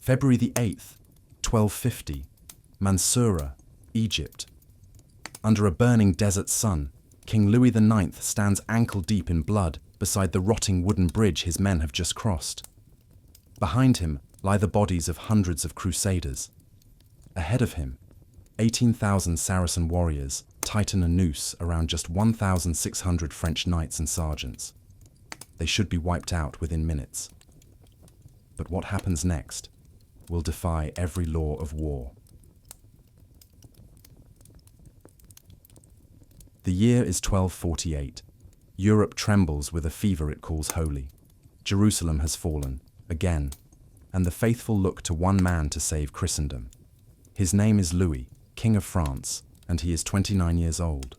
February the 8th, 1250, Mansurah, Egypt. Under a burning desert sun, King Louis IX stands ankle-deep in blood beside the rotting wooden bridge his men have just crossed. Behind him lie the bodies of hundreds of crusaders. Ahead of him, 18,000 Saracen warriors tighten a noose around just 1,600 French knights and sergeants. They should be wiped out within minutes. But what happens next will defy every law of war. The year is 1248. Europe trembles with a fever it calls holy. Jerusalem has fallen, again, and the faithful look to one man to save Christendom. His name is Louis, King of France, and he is 29 years old.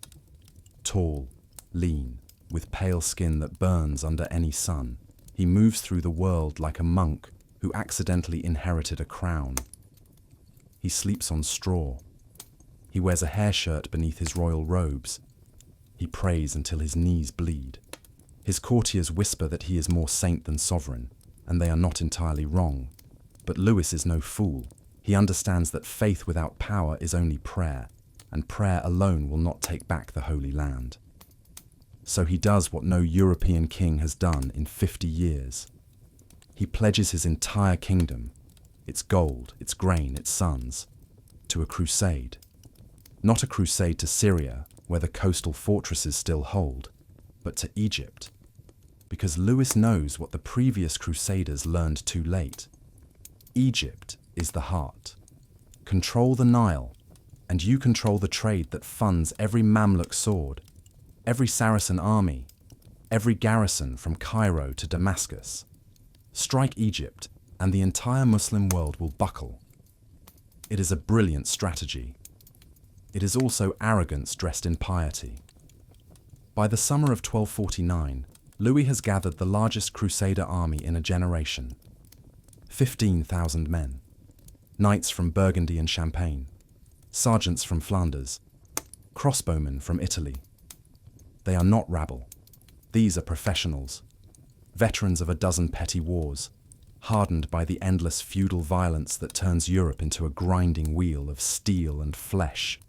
Tall, lean, with pale skin that burns under any sun, he moves through the world like a monk who accidentally inherited a crown. He sleeps on straw. He wears a hair shirt beneath his royal robes. He prays until his knees bleed. His courtiers whisper that he is more saint than sovereign, and they are not entirely wrong. But Louis is no fool. He understands that faith without power is only prayer, and prayer alone will not take back the Holy Land. So he does what no European king has done in 50 years. He pledges his entire kingdom, its gold, its grain, its sons, to a crusade. Not a crusade to Syria, where the coastal fortresses still hold, but to Egypt. Because Louis knows what the previous crusaders learned too late. Egypt is the heart. Control the Nile, and you control the trade that funds every Mamluk sword, every Saracen army, every garrison from Cairo to Damascus. Strike Egypt, and the entire Muslim world will buckle. It is a brilliant strategy. It is also arrogance dressed in piety. By the summer of 1249, Louis has gathered the largest crusader army in a generation. 15,000 men. Knights from Burgundy and Champagne. Sergeants from Flanders. Crossbowmen from Italy. They are not rabble. These are professionals. Veterans of a dozen petty wars, hardened by the endless feudal violence that turns Europe into a grinding wheel of steel and flesh.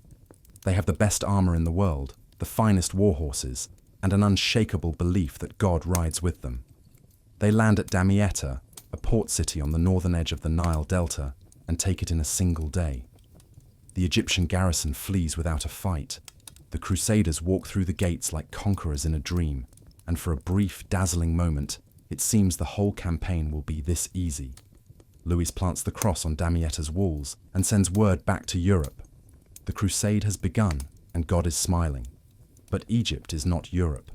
They have the best armor in the world, the finest war horses, and an unshakable belief that God rides with them. They land at Damietta, a port city on the northern edge of the Nile Delta, and take it in a single day. The Egyptian garrison flees without a fight. The Crusaders walk through the gates like conquerors in a dream, and for a brief, dazzling moment, it seems the whole campaign will be this easy. Louis plants the cross on Damietta's walls and sends word back to Europe. The crusade has begun, and God is smiling. But Egypt is not Europe,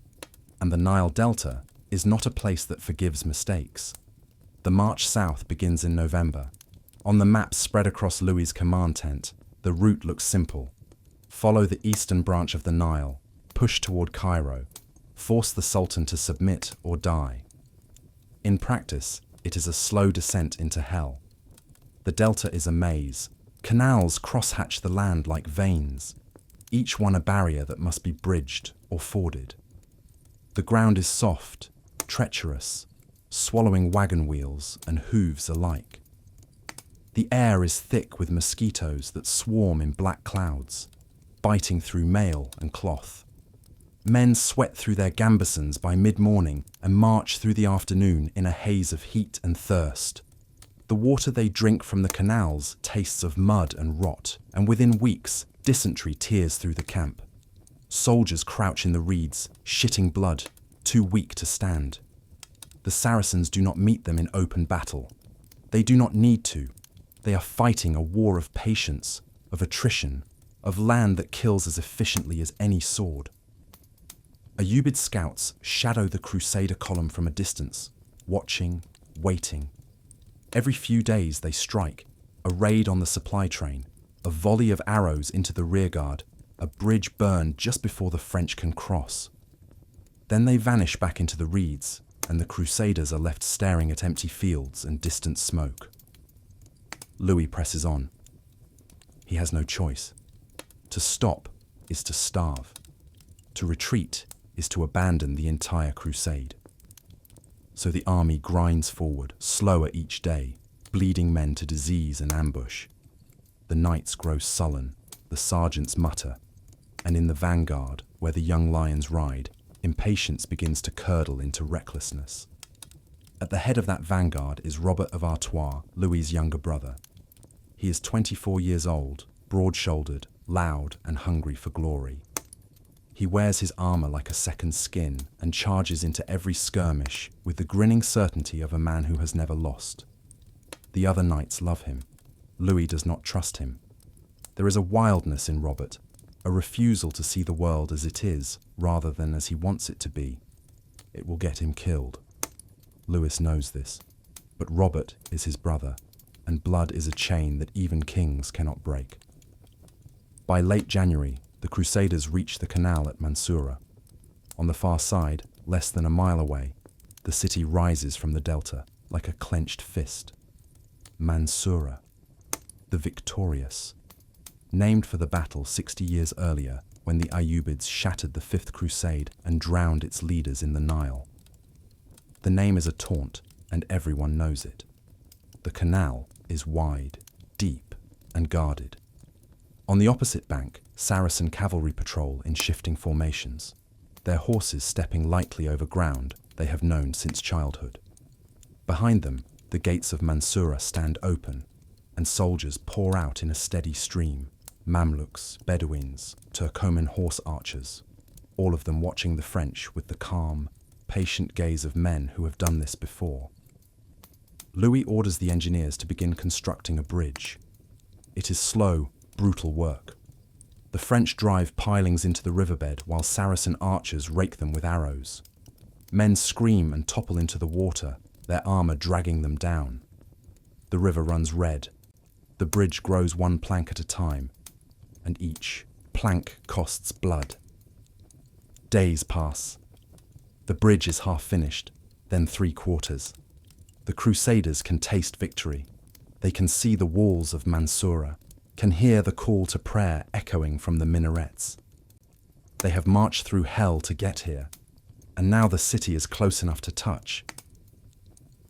and the Nile Delta is not a place that forgives mistakes. The march south begins in November. On the map spread across Louis's command tent, the route looks simple. Follow the eastern branch of the Nile, push toward Cairo, force the Sultan to submit or die. In practice, it is a slow descent into hell. The delta is a maze. Canals crosshatch the land like veins, each one a barrier that must be bridged or forded. The ground is soft, treacherous, swallowing wagon wheels and hooves alike. The air is thick with mosquitoes that swarm in black clouds, biting through mail and cloth. Men sweat through their gambesons by mid-morning and march through the afternoon in a haze of heat and thirst. The water they drink from the canals tastes of mud and rot, and within weeks, dysentery tears through the camp. Soldiers crouch in the reeds, shitting blood, too weak to stand. The Saracens do not meet them in open battle. They do not need to. They are fighting a war of patience, of attrition, of land that kills as efficiently as any sword. Ayyubid scouts shadow the Crusader column from a distance, watching, waiting. Every few days they strike, a raid on the supply train, a volley of arrows into the rearguard, a bridge burned just before the French can cross. Then they vanish back into the reeds, and the Crusaders are left staring at empty fields and distant smoke. Louis presses on. He has no choice. To stop is to starve. To retreat is to abandon the entire crusade. So the army grinds forward, slower each day, bleeding men to disease and ambush. The knights grow sullen, the sergeants mutter, and in the vanguard, where the young lions ride, impatience begins to curdle into recklessness. At the head of that vanguard is Robert of Artois, Louis's younger brother. He is 24 years old, broad-shouldered, loud and hungry for glory. He wears his armor like a second skin and charges into every skirmish with the grinning certainty of a man who has never lost. The other knights love him. Louis does not trust him. There is a wildness in Robert, a refusal to see the world as it is rather than as he wants it to be. It will get him killed. Louis knows this, but Robert is his brother, and blood is a chain that even kings cannot break. By late January, the Crusaders reach the canal at Mansurah. On the far side, less than a mile away, the city rises from the delta like a clenched fist. Mansurah, the victorious, named for the battle 60 years earlier when the Ayyubids shattered the Fifth Crusade and drowned its leaders in the Nile. The name is a taunt, and everyone knows it. The canal is wide, deep, and guarded. On the opposite bank, Saracen cavalry patrol in shifting formations, their horses stepping lightly over ground they have known since childhood. Behind them, the gates of Mansurah stand open, and soldiers pour out in a steady stream, Mamluks, Bedouins, Turcoman horse archers, all of them watching the French with the calm, patient gaze of men who have done this before. Louis orders the engineers to begin constructing a bridge. It is slow, brutal work. The French drive pilings into the riverbed while Saracen archers rake them with arrows. Men scream and topple into the water, their armor dragging them down. The river runs red. The bridge grows one plank at a time, and each plank costs blood. Days pass. The bridge is half finished, then 3/4. The Crusaders can taste victory. They can see the walls of Mansurah, can hear the call to prayer echoing from the minarets. They have marched through hell to get here, and now the city is close enough to touch.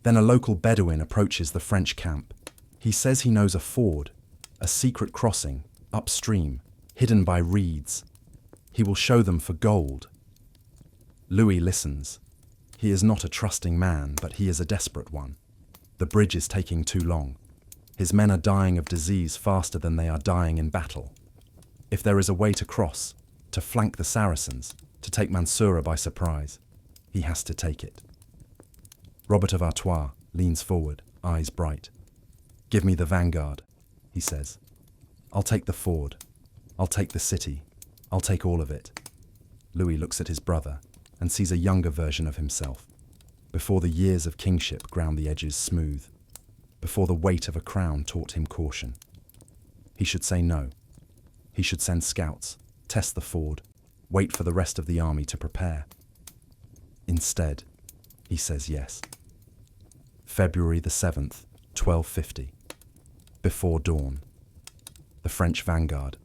Then a local Bedouin approaches the French camp. He says he knows a ford, a secret crossing, upstream, hidden by reeds. He will show them for gold. Louis listens. He is not a trusting man, but he is a desperate one. The bridge is taking too long. His men are dying of disease faster than they are dying in battle. If there is a way to cross, to flank the Saracens, to take Mansurah by surprise, he has to take it. Robert of Artois leans forward, eyes bright. "Give me the vanguard," he says. "I'll take the ford. I'll take the city. I'll take all of it." Louis looks at his brother and sees a younger version of himself, before the years of kingship ground the edges smooth, before the weight of a crown taught him caution. He should say no. He should send scouts, test the ford, wait for the rest of the army to prepare. Instead, he says yes. February the 7th, 1250. Before dawn. The French vanguard,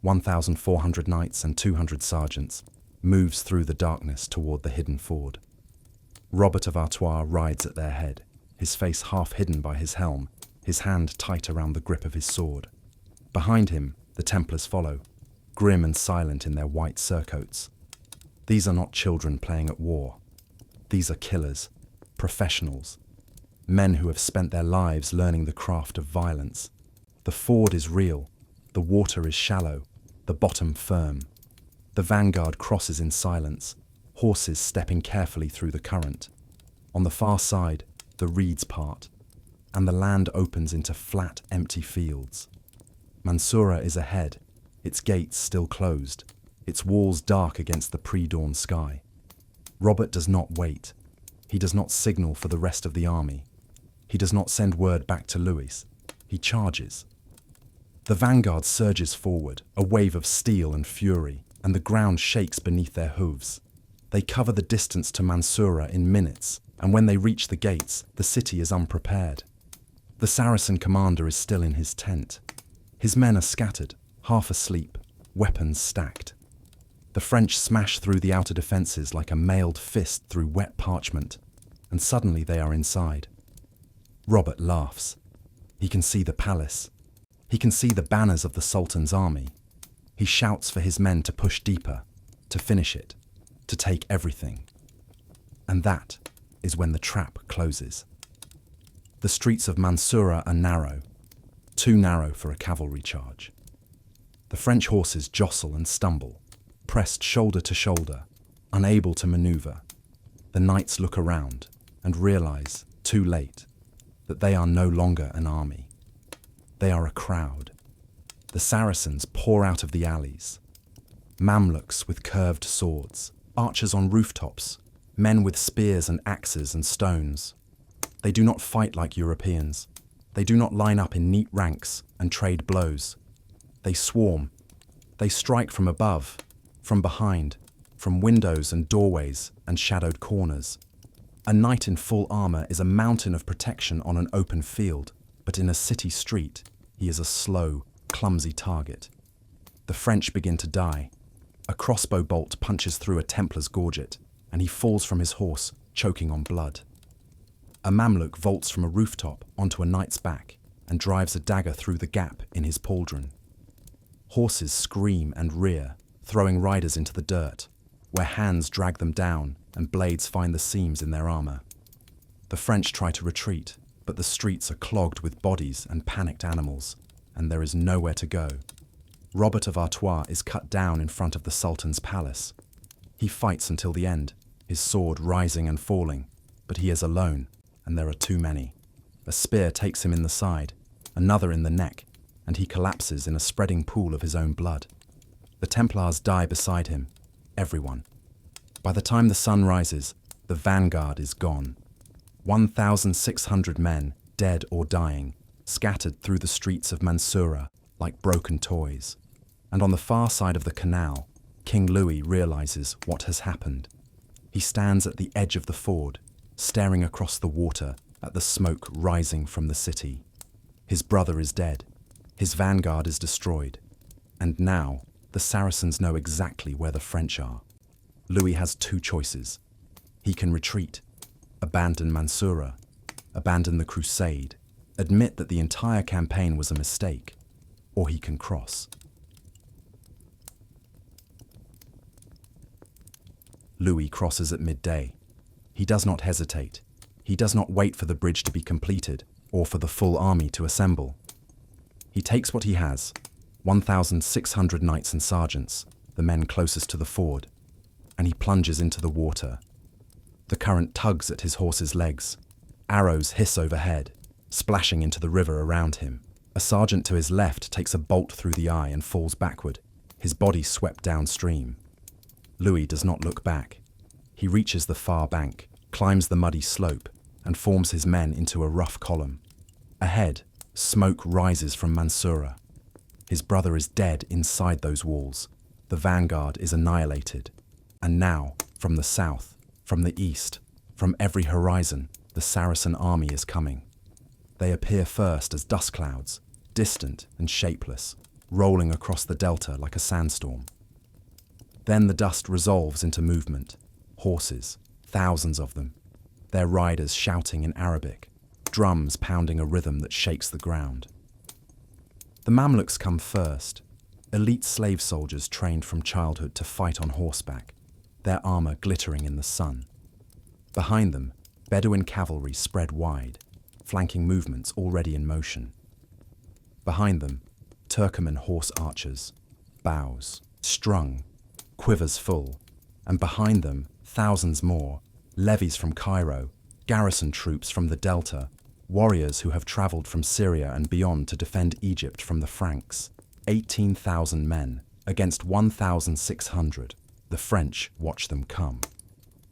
1,400 knights and 200 sergeants, moves through the darkness toward the hidden ford. Robert of Artois rides at their head, his face half hidden by his helm, his hand tight around the grip of his sword. Behind him, the Templars follow, grim and silent in their white surcoats. These are not children playing at war. These are killers, professionals, men who have spent their lives learning the craft of violence. The ford is real, the water is shallow, the bottom firm. The vanguard crosses in silence, horses stepping carefully through the current. On the far side, the reeds part, and the land opens into flat, empty fields. Mansurah is ahead, its gates still closed, its walls dark against the pre-dawn sky. Robert does not wait. He does not signal for the rest of the army. He does not send word back to Louis. He charges. The vanguard surges forward, a wave of steel and fury, and the ground shakes beneath their hooves. They cover the distance to Mansurah in minutes, and when they reach the gates, the city is unprepared. The Saracen commander is still in his tent. His men are scattered, half asleep, weapons stacked. The French smash through the outer defences like a mailed fist through wet parchment, and suddenly they are inside. Robert laughs. He can see the palace. He can see the banners of the Sultan's army. He shouts for his men to push deeper, to finish it, to take everything. And that is when the trap closes. The streets of Mansurah are narrow, too narrow for a cavalry charge. The French horses jostle and stumble, pressed shoulder to shoulder, unable to maneuver. The knights look around and realize, too late, that they are no longer an army. They are a crowd. The Saracens pour out of the alleys. Mamluks with curved swords, archers on rooftops, men with spears and axes and stones. They do not fight like Europeans. They do not line up in neat ranks and trade blows. They swarm. They strike from above, from behind, from windows and doorways and shadowed corners. A knight in full armor is a mountain of protection on an open field, but in a city street, he is a slow, clumsy target. The French begin to die. A crossbow bolt punches through a Templar's gorget, and he falls from his horse, choking on blood. A Mamluk vaults from a rooftop onto a knight's back and drives a dagger through the gap in his pauldron. Horses scream and rear, throwing riders into the dirt, where hands drag them down and blades find the seams in their armor. The French try to retreat, but the streets are clogged with bodies and panicked animals, and there is nowhere to go. Robert of Artois is cut down in front of the Sultan's palace. He fights until the end, his sword rising and falling, but he is alone, and there are too many. A spear takes him in the side, another in the neck, and he collapses in a spreading pool of his own blood. The Templars die beside him, everyone. By the time the sun rises, the vanguard is gone. 1,600 men, dead or dying, scattered through the streets of Mansurah like broken toys. And on the far side of the canal, King Louis realizes what has happened. He stands at the edge of the ford, staring across the water at the smoke rising from the city. His brother is dead. His vanguard is destroyed. And now, the Saracens know exactly where the French are. Louis has two choices. He can retreat, abandon Mansurah, abandon the crusade, admit that the entire campaign was a mistake, or he can cross. Louis crosses at midday. He does not hesitate. He does not wait for the bridge to be completed or for the full army to assemble. He takes what he has, 1,600 knights and sergeants, the men closest to the ford, and he plunges into the water. The current tugs at his horse's legs. Arrows hiss overhead, splashing into the river around him. A sergeant to his left takes a bolt through the eye and falls backward, his body swept downstream. Louis does not look back. He reaches the far bank, climbs the muddy slope, and forms his men into a rough column. Ahead, smoke rises from Mansurah. His brother is dead inside those walls. The vanguard is annihilated. And now, from the south, from the east, from every horizon, the Saracen army is coming. They appear first as dust clouds, distant and shapeless, rolling across the delta like a sandstorm. Then the dust resolves into movement. Horses, thousands of them, their riders shouting in Arabic, drums pounding a rhythm that shakes the ground. The Mamluks come first, elite slave soldiers trained from childhood to fight on horseback, their armor glittering in the sun. Behind them, Bedouin cavalry spread wide, flanking movements already in motion. Behind them, Turkoman horse archers, bows, strung, quivers full, and behind them, thousands more, levies from Cairo, garrison troops from the Delta, warriors who have traveled from Syria and beyond to defend Egypt from the Franks. 18,000 men against 1,600. The French watch them come.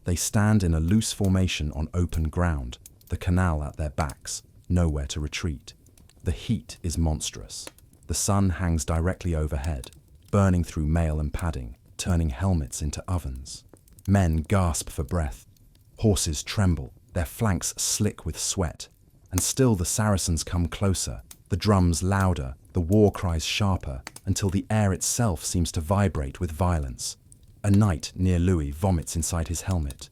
They stand in a loose formation on open ground, the canal at their backs, nowhere to retreat. The heat is monstrous. The sun hangs directly overhead, burning through mail and padding, turning helmets into ovens. Men gasp for breath. Horses tremble, their flanks slick with sweat. And still the Saracens come closer, the drums louder, the war cries sharper, until the air itself seems to vibrate with violence. A knight near Louis vomits inside his helmet.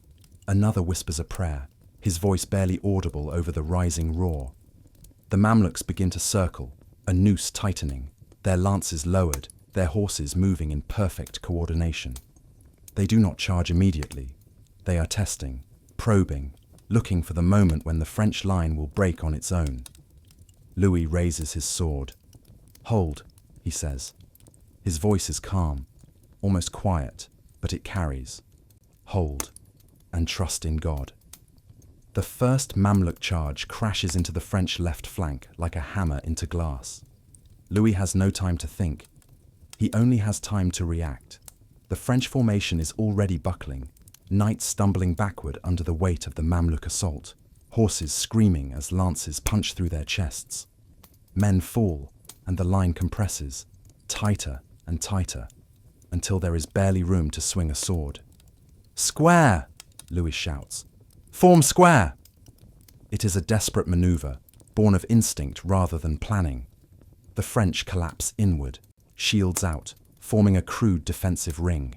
Another whispers a prayer, his voice barely audible over the rising roar. The Mamluks begin to circle, a noose tightening, their lances lowered, their horses moving in perfect coordination. They do not charge immediately. They are testing, probing, looking for the moment when the French line will break on its own. Louis raises his sword. "Hold," he says. His voice is calm, almost quiet, but it carries. "Hold, and trust in God." The first Mamluk charge crashes into the French left flank like a hammer into glass. Louis has no time to think. He only has time to react. The French formation is already buckling, knights stumbling backward under the weight of the Mamluk assault, horses screaming as lances punch through their chests. Men fall, and the line compresses, tighter and tighter, until there is barely room to swing a sword. "Square!" Louis shouts. "Form square!" It is a desperate maneuver, born of instinct rather than planning. The French collapse inward, shields out, forming a crude defensive ring.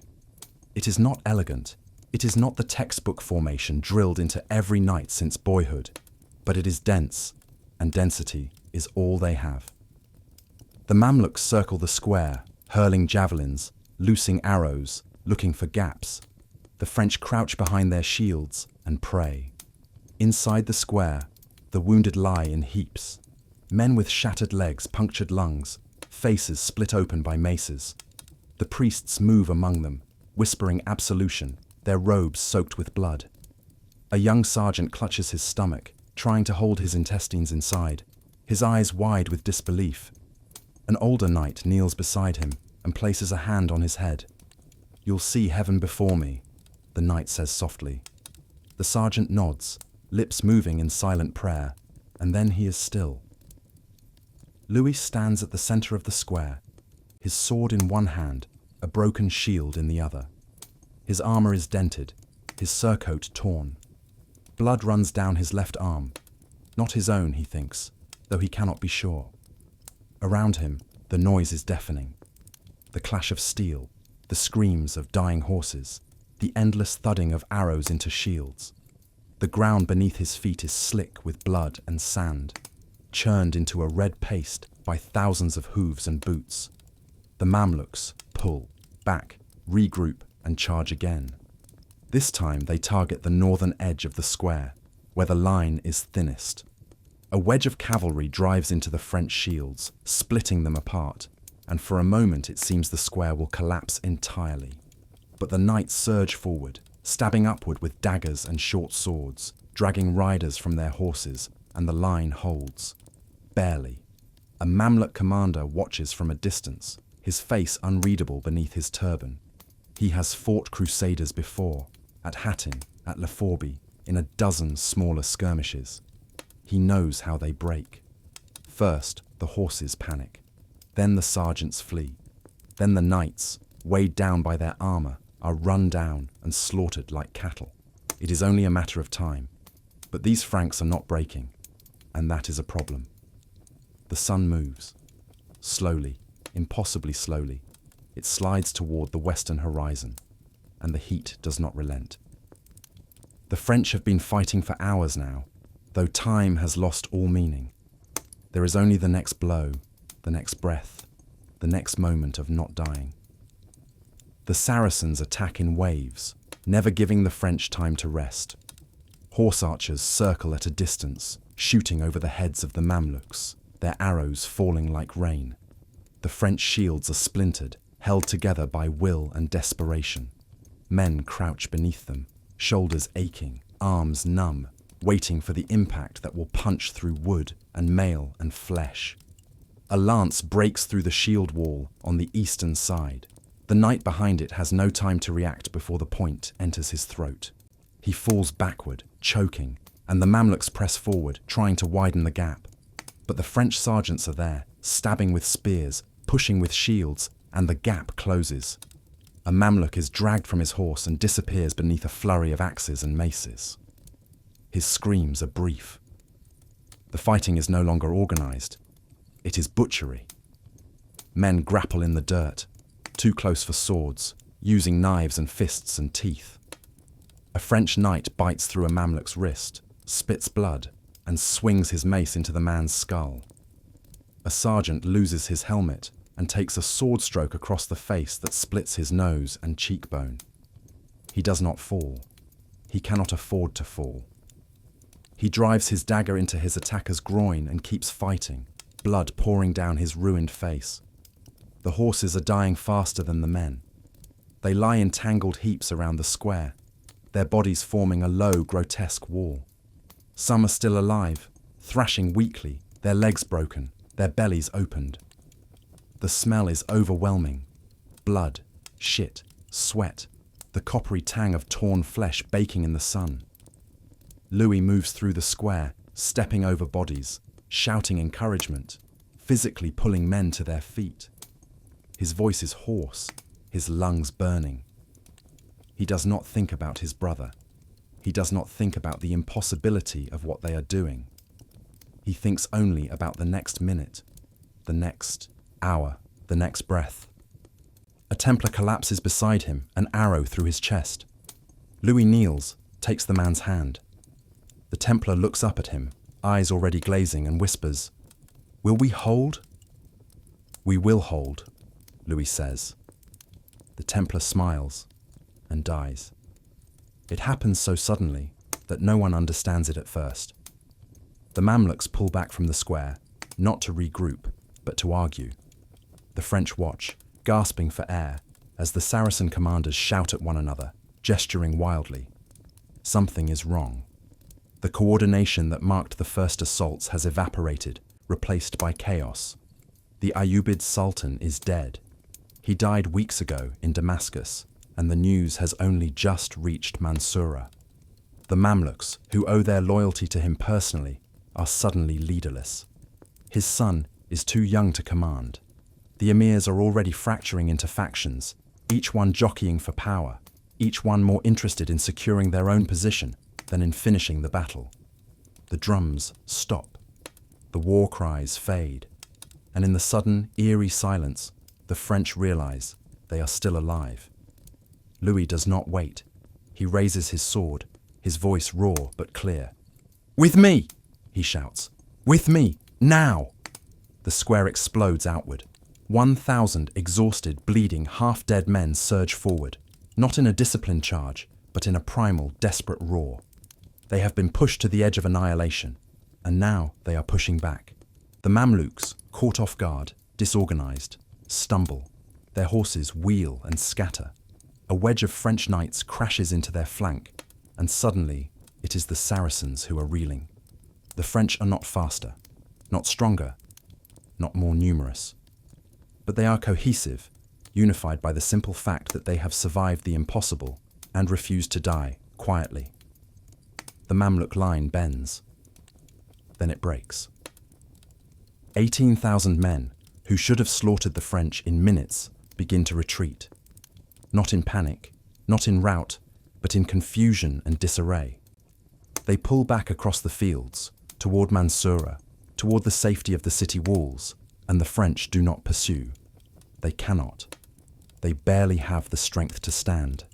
It is not elegant. It is not the textbook formation drilled into every knight since boyhood, but it is dense, and density is all they have. The Mamluks circle the square, hurling javelins, loosing arrows, looking for gaps. The French crouch behind their shields and pray. Inside the square, the wounded lie in heaps. Men with shattered legs, punctured lungs, faces split open by maces. The priests move among them, whispering absolution, their robes soaked with blood. A young sergeant clutches his stomach, trying to hold his intestines inside, his eyes wide with disbelief. An older knight kneels beside him and places a hand on his head. "You'll see heaven before me," the knight says softly. The sergeant nods, lips moving in silent prayer, and then he is still. Louis stands at the center of the square, his sword in one hand, a broken shield in the other. His armor is dented, his surcoat torn. Blood runs down his left arm. Not his own, he thinks, though he cannot be sure. Around him, the noise is deafening. The clash of steel, the screams of dying horses, the endless thudding of arrows into shields. The ground beneath his feet is slick with blood and sand, churned into a red paste by thousands of hooves and boots. The Mamluks pull, back, regroup, and charge again. This time they target the northern edge of the square, where the line is thinnest. A wedge of cavalry drives into the French shields, splitting them apart, and for a moment it seems the square will collapse entirely. But the knights surge forward, stabbing upward with daggers and short swords, dragging riders from their horses, and the line holds. Barely. A Mamluk commander watches from a distance, his face unreadable beneath his turban. He has fought Crusaders before, at Hattin, at Leforby, in a dozen smaller skirmishes. He knows how they break. First, the horses panic. Then the sergeants flee. Then the knights, weighed down by their armor, are run down and slaughtered like cattle. It is only a matter of time. But these Franks are not breaking, and that is a problem. The sun moves. Slowly, impossibly slowly. It slides toward the western horizon, and the heat does not relent. The French have been fighting for hours now, though time has lost all meaning. There is only the next blow, the next breath, the next moment of not dying. The Saracens attack in waves, never giving the French time to rest. Horse archers circle at a distance, shooting over the heads of the Mamluks, their arrows falling like rain. The French shields are splintered, held together by will and desperation. Men crouch beneath them, shoulders aching, arms numb, waiting for the impact that will punch through wood and mail and flesh. A lance breaks through the shield wall on the eastern side. The knight behind it has no time to react before the point enters his throat. He falls backward, choking, and the Mamluks press forward, trying to widen the gap. But the French sergeants are there, stabbing with spears, pushing with shields, and the gap closes. A Mamluk is dragged from his horse and disappears beneath a flurry of axes and maces. His screams are brief. The fighting is no longer organized. It is butchery. Men grapple in the dirt, too close for swords, using knives and fists and teeth. A French knight bites through a Mamluk's wrist, spits blood, and swings his mace into the man's skull. A sergeant loses his helmet and takes a sword stroke across the face that splits his nose and cheekbone. He does not fall. He cannot afford to fall. He drives his dagger into his attacker's groin and keeps fighting, blood pouring down his ruined face. The horses are dying faster than the men. They lie in tangled heaps around the square, their bodies forming a low, grotesque wall. Some are still alive, thrashing weakly, their legs broken, their bellies opened. The smell is overwhelming. Blood, shit, sweat, the coppery tang of torn flesh baking in the sun. Louis moves through the square, stepping over bodies, shouting encouragement, physically pulling men to their feet. His voice is hoarse, his lungs burning. He does not think about his brother. He does not think about the impossibility of what they are doing. He thinks only about the next minute, the next hour, the next breath. A Templar collapses beside him, an arrow through his chest. Louis kneels, takes the man's hand. The Templar looks up at him, eyes already glazing, and whispers, "Will we hold?" "We will hold," Louis says. The Templar smiles and dies. It happens so suddenly that no one understands it at first. The Mamluks pull back from the square, not to regroup, but to argue. The French watch, gasping for air, as the Saracen commanders shout at one another, gesturing wildly. Something is wrong. The coordination that marked the first assaults has evaporated, replaced by chaos. The Ayyubid Sultan is dead. He died weeks ago in Damascus, and the news has only just reached Mansurah. The Mamluks, who owe their loyalty to him personally, are suddenly leaderless. His son is too young to command. The emirs are already fracturing into factions, each one jockeying for power, each one more interested in securing their own position than in finishing the battle. The drums stop. The war cries fade. And in the sudden, eerie silence, the French realize they are still alive. Louis does not wait. He raises his sword, his voice raw but clear. "With me!" he shouts. "With me! Now!" The square explodes outward. 1,000 exhausted, bleeding, half-dead men surge forward, not in a disciplined charge, but in a primal, desperate roar. They have been pushed to the edge of annihilation, and now they are pushing back. The Mamluks, caught off guard, disorganized, stumble. Their horses wheel and scatter. A wedge of French knights crashes into their flank, and suddenly it is the Saracens who are reeling. The French are not faster, not stronger, not more numerous. But they are cohesive, unified by the simple fact that they have survived the impossible and refused to die quietly. The Mamluk line bends. Then it breaks. 18,000 men, who should have slaughtered the French in minutes, begin to retreat. Not in panic, not in rout, but in confusion and disarray. They pull back across the fields, toward Mansurah, toward the safety of the city walls, and the French do not pursue. They cannot. They barely have the strength to stand.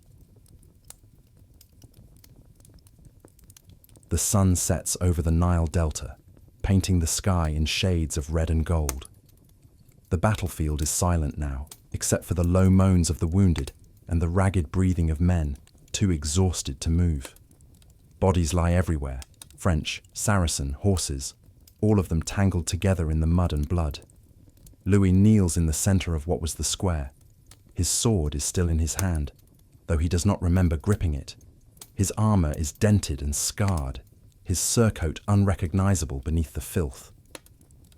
The sun sets over the Nile Delta, painting the sky in shades of red and gold. The battlefield is silent now, except for the low moans of the wounded and the ragged breathing of men, too exhausted to move. Bodies lie everywhere, French, Saracen, horses, all of them tangled together in the mud and blood. Louis kneels in the center of what was the square. His sword is still in his hand, though he does not remember gripping it. His armor is dented and scarred, his surcoat unrecognizable beneath the filth.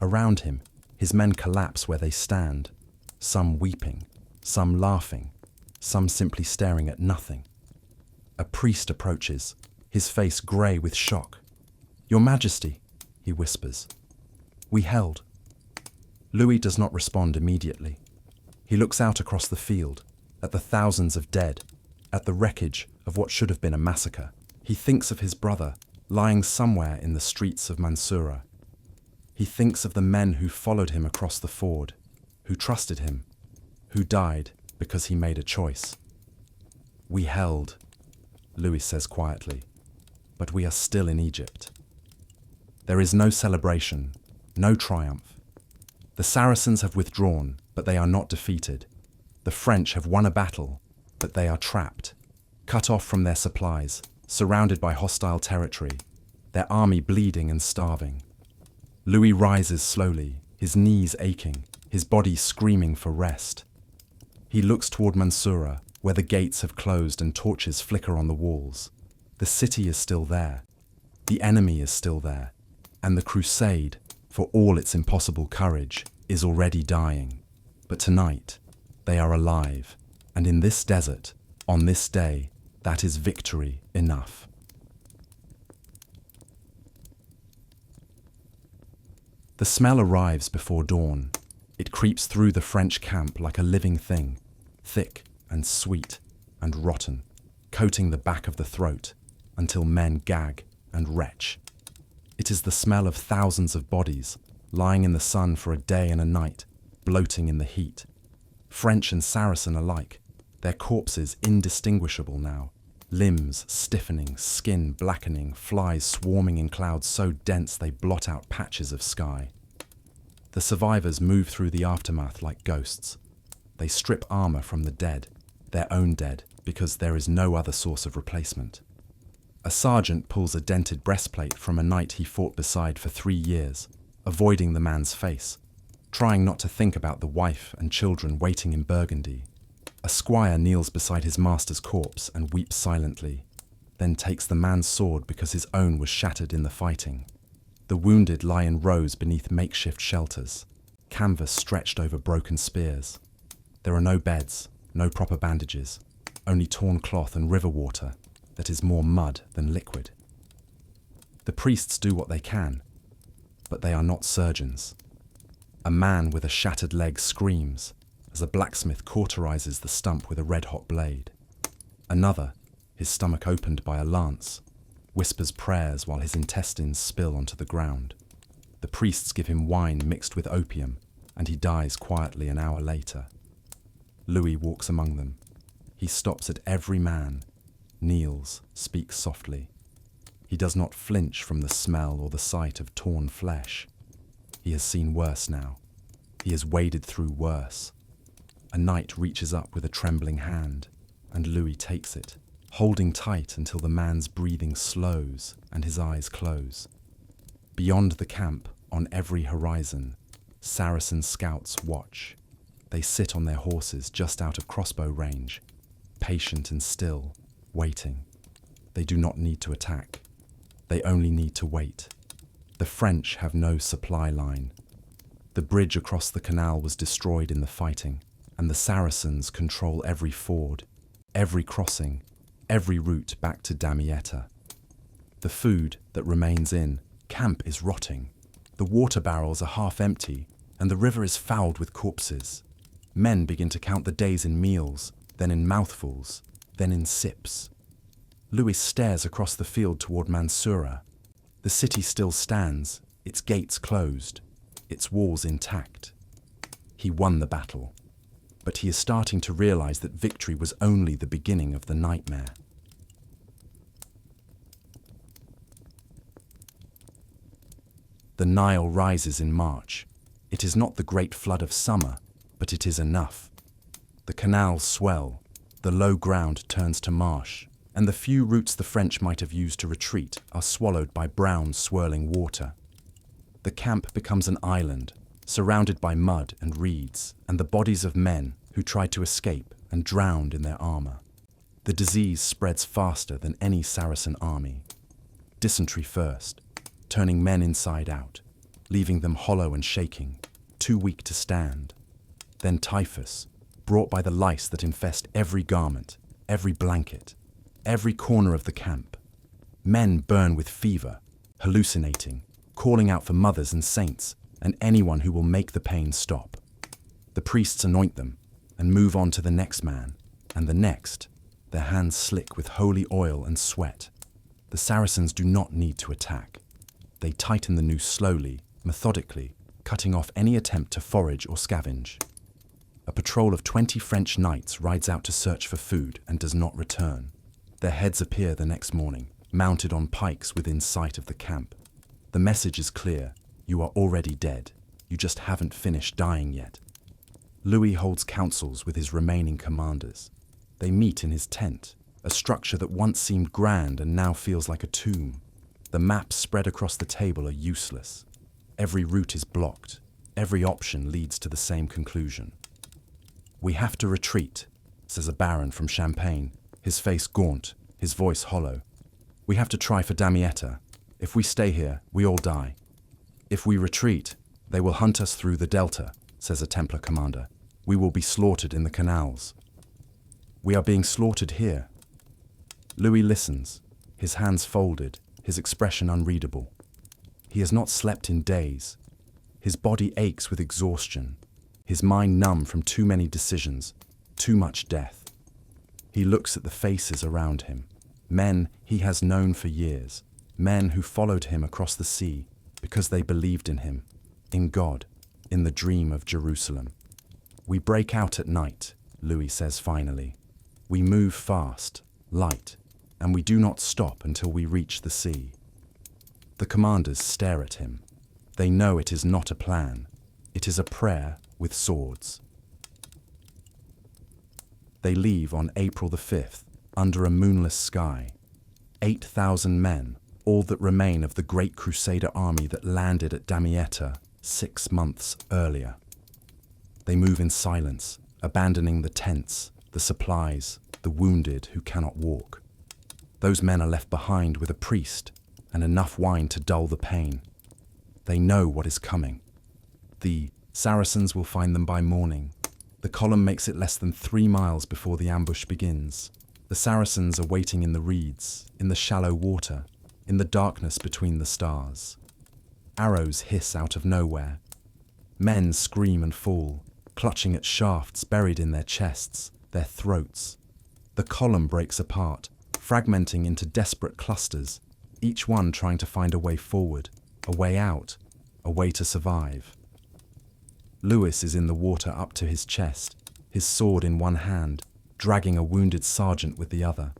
Around him, his men collapse where they stand, some weeping, some laughing, some simply staring at nothing. A priest approaches, his face grey with shock. "Your Majesty," he whispers. "We held." Louis does not respond immediately. He looks out across the field, at the thousands of dead, at the wreckage of what should have been a massacre. He thinks of his brother, lying somewhere in the streets of Mansurah. He thinks of the men who followed him across the ford, who trusted him, who died because he made a choice. "We held," Louis says quietly, "but we are still in Egypt." There is no celebration, no triumph. The Saracens have withdrawn, but they are not defeated. The French have won a battle, but they are trapped, cut off from their supplies, surrounded by hostile territory, their army bleeding and starving. Louis rises slowly, his knees aching, his body screaming for rest. He looks toward Mansurah, where the gates have closed and torches flicker on the walls. The city is still there. The enemy is still there. And the crusade, for all its impossible courage, is already dying. But tonight, they are alive. And in this desert, on this day, that is victory enough. The smell arrives before dawn. It creeps through the French camp like a living thing, thick and sweet and rotten, coating the back of the throat until men gag and retch. It is the smell of thousands of bodies lying in the sun for a day and a night, bloating in the heat. French and Saracen alike, their corpses indistinguishable now, limbs stiffening, skin blackening, flies swarming in clouds so dense they blot out patches of sky. The survivors move through the aftermath like ghosts. They strip armor from the dead, their own dead, because there is no other source of replacement. A sergeant pulls a dented breastplate from a knight he fought beside for 3 years, avoiding the man's face, trying not to think about the wife and children waiting in Burgundy. A squire kneels beside his master's corpse and weeps silently, then takes the man's sword because his own was shattered in the fighting. The wounded lie in rows beneath makeshift shelters, canvas stretched over broken spears. There are no beds, no proper bandages, only torn cloth and river water that is more mud than liquid. The priests do what they can, but they are not surgeons. A man with a shattered leg screams as a blacksmith cauterizes the stump with a red-hot blade. Another, his stomach opened by a lance, whispers prayers while his intestines spill onto the ground. The priests give him wine mixed with opium, and he dies quietly an hour later. Louis walks among them. He stops at every man, kneels, speaks softly. He does not flinch from the smell or the sight of torn flesh. He has seen worse now. He has waded through worse. A knight reaches up with a trembling hand, and Louis takes it, holding tight until the man's breathing slows and his eyes close. Beyond the camp, on every horizon, Saracen scouts watch. They sit on their horses just out of crossbow range, patient and still, waiting. They do not need to attack. They only need to wait. The French have no supply line. The bridge across the canal was destroyed in the fighting, and the Saracens control every ford, every crossing, every route back to Damietta. The food that remains in camp is rotting. The water barrels are half empty, and the river is fouled with corpses. Men begin to count the days in meals, then in mouthfuls, then in sips. Louis stares across the field toward Mansurah. The city still stands, its gates closed, its walls intact. He won the battle, but he is starting to realize that victory was only the beginning of the nightmare. The Nile rises in March. It is not the great flood of summer, but it is enough. The canals swell, the low ground turns to marsh, and the few routes the French might have used to retreat are swallowed by brown, swirling water. The camp becomes an island, surrounded by mud and reeds, and the bodies of men who tried to escape and drowned in their armor. The disease spreads faster than any Saracen army. Dysentery first, turning men inside out, leaving them hollow and shaking, too weak to stand. Then typhus, brought by the lice that infest every garment, every blanket, every corner of the camp. Men burn with fever, hallucinating, calling out for mothers and saints, and anyone who will make the pain stop. The priests anoint them, and move on to the next man, and the next, their hands slick with holy oil and sweat. The Saracens do not need to attack. They tighten the noose slowly, methodically, cutting off any attempt to forage or scavenge. A patrol of 20 French knights rides out to search for food and does not return. Their heads appear the next morning, mounted on pikes within sight of the camp. The message is clear. You are already dead. You just haven't finished dying yet. Louis holds councils with his remaining commanders. They meet in his tent, a structure that once seemed grand and now feels like a tomb. The maps spread across the table are useless. Every route is blocked. Every option leads to the same conclusion. "We have to retreat," says a baron from Champagne, his face gaunt, his voice hollow. "We have to try for Damietta. If we stay here, we all die. If we retreat, they will hunt us through the Delta," says a Templar commander. "We will be slaughtered in the canals." "We are being slaughtered here." Louis listens, his hands folded, his expression unreadable. He has not slept in days. His body aches with exhaustion, his mind numb from too many decisions, too much death. He looks at the faces around him, men he has known for years, men who followed him across the sea because they believed in him, in God, in the dream of Jerusalem. "We break out at night," Louis says finally. "We move fast, light, and we do not stop until we reach the sea." The commanders stare at him. They know it is not a plan. It is a prayer with swords. They leave on April the 5th, under a moonless sky. 8,000 men, all that remain of the great Crusader army that landed at Damietta 6 months earlier. They move in silence, abandoning the tents, the supplies, the wounded who cannot walk. Those men are left behind with a priest and enough wine to dull the pain. They know what is coming. The Saracens will find them by morning. The column makes it less than 3 miles before the ambush begins. The Saracens are waiting in the reeds, in the shallow water, in the darkness between the stars. Arrows hiss out of nowhere. Men scream and fall, clutching at shafts buried in their chests, their throats. The column breaks apart, fragmenting into desperate clusters, each one trying to find a way forward, a way out, a way to survive. Louis is in the water up to his chest, his sword in one hand, dragging a wounded sergeant with the other.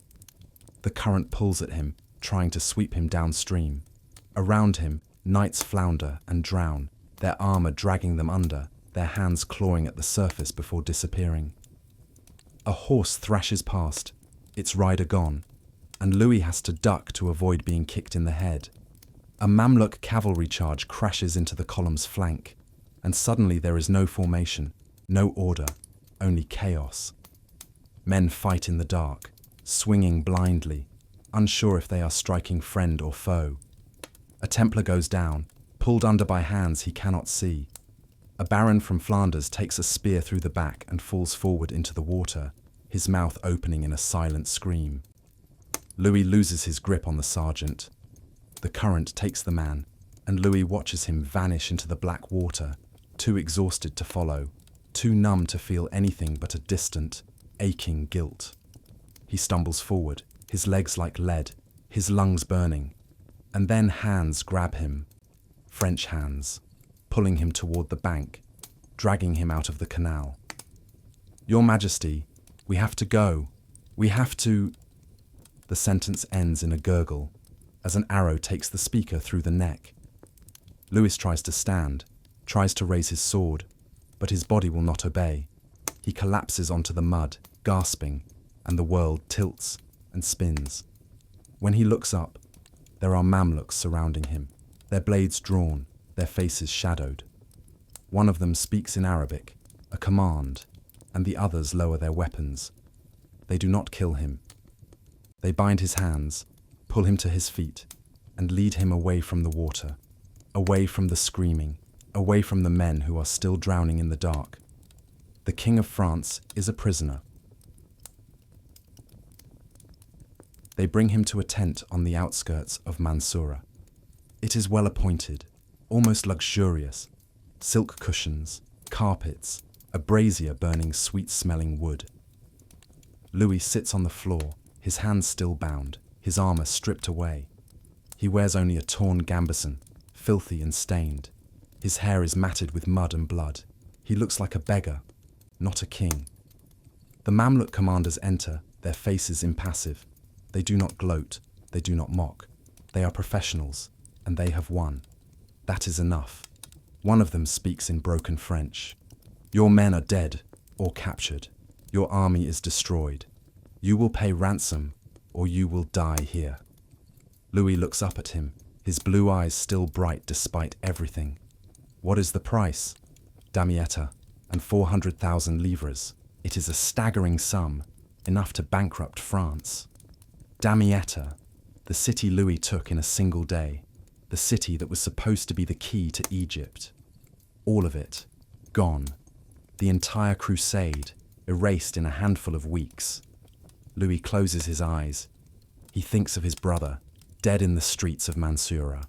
The current pulls at him, trying to sweep him downstream. Around him, knights flounder and drown, their armor dragging them under, their hands clawing at the surface before disappearing. A horse thrashes past, its rider gone, and Louis has to duck to avoid being kicked in the head. A Mamluk cavalry charge crashes into the column's flank, and suddenly there is no formation, no order, only chaos. Men fight in the dark, swinging blindly, unsure if they are striking friend or foe. A Templar goes down, pulled under by hands he cannot see. A baron from Flanders takes a spear through the back and falls forward into the water, his mouth opening in a silent scream. Louis loses his grip on the sergeant. The current takes the man, and Louis watches him vanish into the black water, too exhausted to follow, too numb to feel anything but a distant, aching guilt. He stumbles forward, his legs like lead, his lungs burning, and then hands grab him, French hands, pulling him toward the bank, dragging him out of the canal. "Your Majesty, we have to go. We have to..." The sentence ends in a gurgle, as an arrow takes the speaker through the neck. Louis tries to stand, tries to raise his sword, but his body will not obey. He collapses onto the mud, gasping, and the world tilts and spins. When he looks up, there are Mamluks surrounding him, their blades drawn, their faces shadowed. One of them speaks in Arabic, a command, and the others lower their weapons. They do not kill him. They bind his hands, pull him to his feet, and lead him away from the water, away from the screaming, away from the men who are still drowning in the dark. The King of France is a prisoner. They bring him to a tent on the outskirts of Mansurah. It is well appointed, almost luxurious. Silk cushions, carpets, a brazier burning sweet-smelling wood. Louis sits on the floor, his hands still bound, his armor stripped away. He wears only a torn gambeson, filthy and stained. His hair is matted with mud and blood. He looks like a beggar, not a king. The Mamluk commanders enter, their faces impassive. They do not gloat, they do not mock. They are professionals. and they have won. That is enough. One of them speaks in broken French. Your men are dead or captured. Your army is destroyed. You will pay ransom or you will die here. Louis looks up at him, his blue eyes still bright despite everything. What is the price? Damietta, and 400,000 livres. It is a staggering sum, enough to bankrupt France. Damietta, the city Louis took in a single day, the city that was supposed to be the key to Egypt. All of it, gone. The entire crusade, erased in a handful of weeks. Louis closes his eyes. He thinks of his brother, dead in the streets of Mansurah.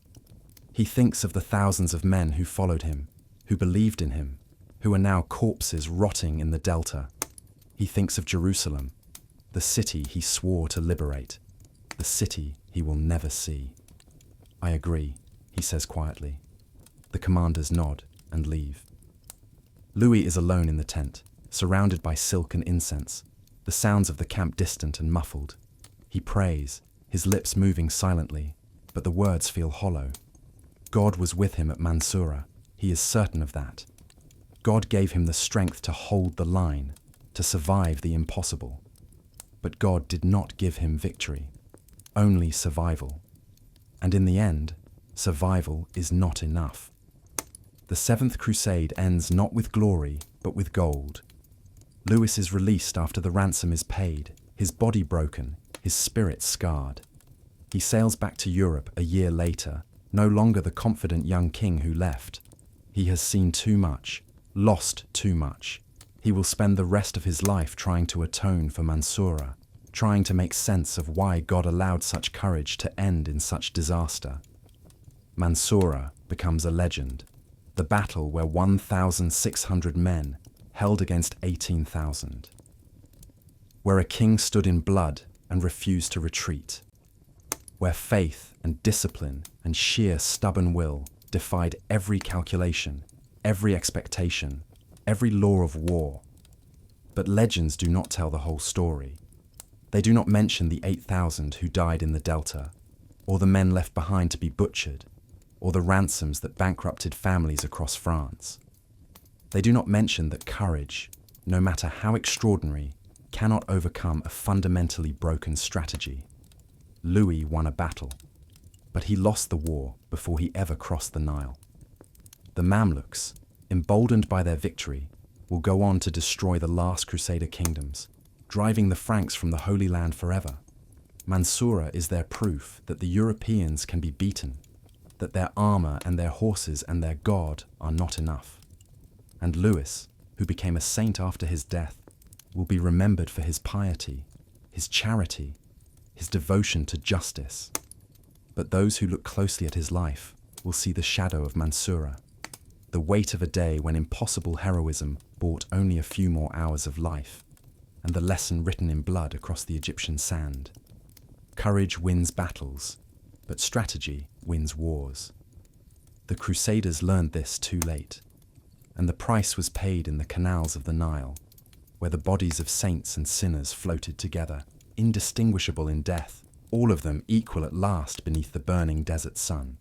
He thinks of the thousands of men who followed him, who believed in him, who are now corpses rotting in the Delta. He thinks of Jerusalem, the city he swore to liberate, the city he will never see. I agree, he says quietly. The commanders nod and leave. Louis is alone in the tent, surrounded by silk and incense, the sounds of the camp distant and muffled. He prays, his lips moving silently, but the words feel hollow. God was with him at Mansurah, he is certain of that. God gave him the strength to hold the line, to survive the impossible. But God did not give him victory, only survival. And in the end, survival is not enough. The Seventh Crusade ends not with glory, but with gold. Louis is released after the ransom is paid, his body broken, his spirit scarred. He sails back to Europe a year later, no longer the confident young king who left. He has seen too much, lost too much. He will spend the rest of his life trying to atone for Mansurah, trying to make sense of why God allowed such courage to end in such disaster. Mansurah becomes a legend, the battle where 1,600 men held against 18,000, where a king stood in blood and refused to retreat, where faith and discipline and sheer stubborn will defied every calculation, every expectation, every law of war. But legends do not tell the whole story. They do not mention the 8,000 who died in the Delta, or the men left behind to be butchered, or the ransoms that bankrupted families across France. They do not mention that courage, no matter how extraordinary, cannot overcome a fundamentally broken strategy. Louis won a battle, but he lost the war before he ever crossed the Nile. The Mamluks, emboldened by their victory, will go on to destroy the last Crusader kingdoms, driving the Franks from the Holy Land forever. Mansurah is their proof that the Europeans can be beaten, that their armor and their horses and their God are not enough. And Louis, who became a saint after his death, will be remembered for his piety, his charity, his devotion to justice. But those who look closely at his life will see the shadow of Mansurah, the weight of a day when impossible heroism bought only a few more hours of life, and the lesson written in blood across the Egyptian sand. Courage wins battles, but strategy wins wars. The Crusaders learned this too late, and the price was paid in the canals of the Nile, where the bodies of saints and sinners floated together, indistinguishable in death, all of them equal at last beneath the burning desert sun.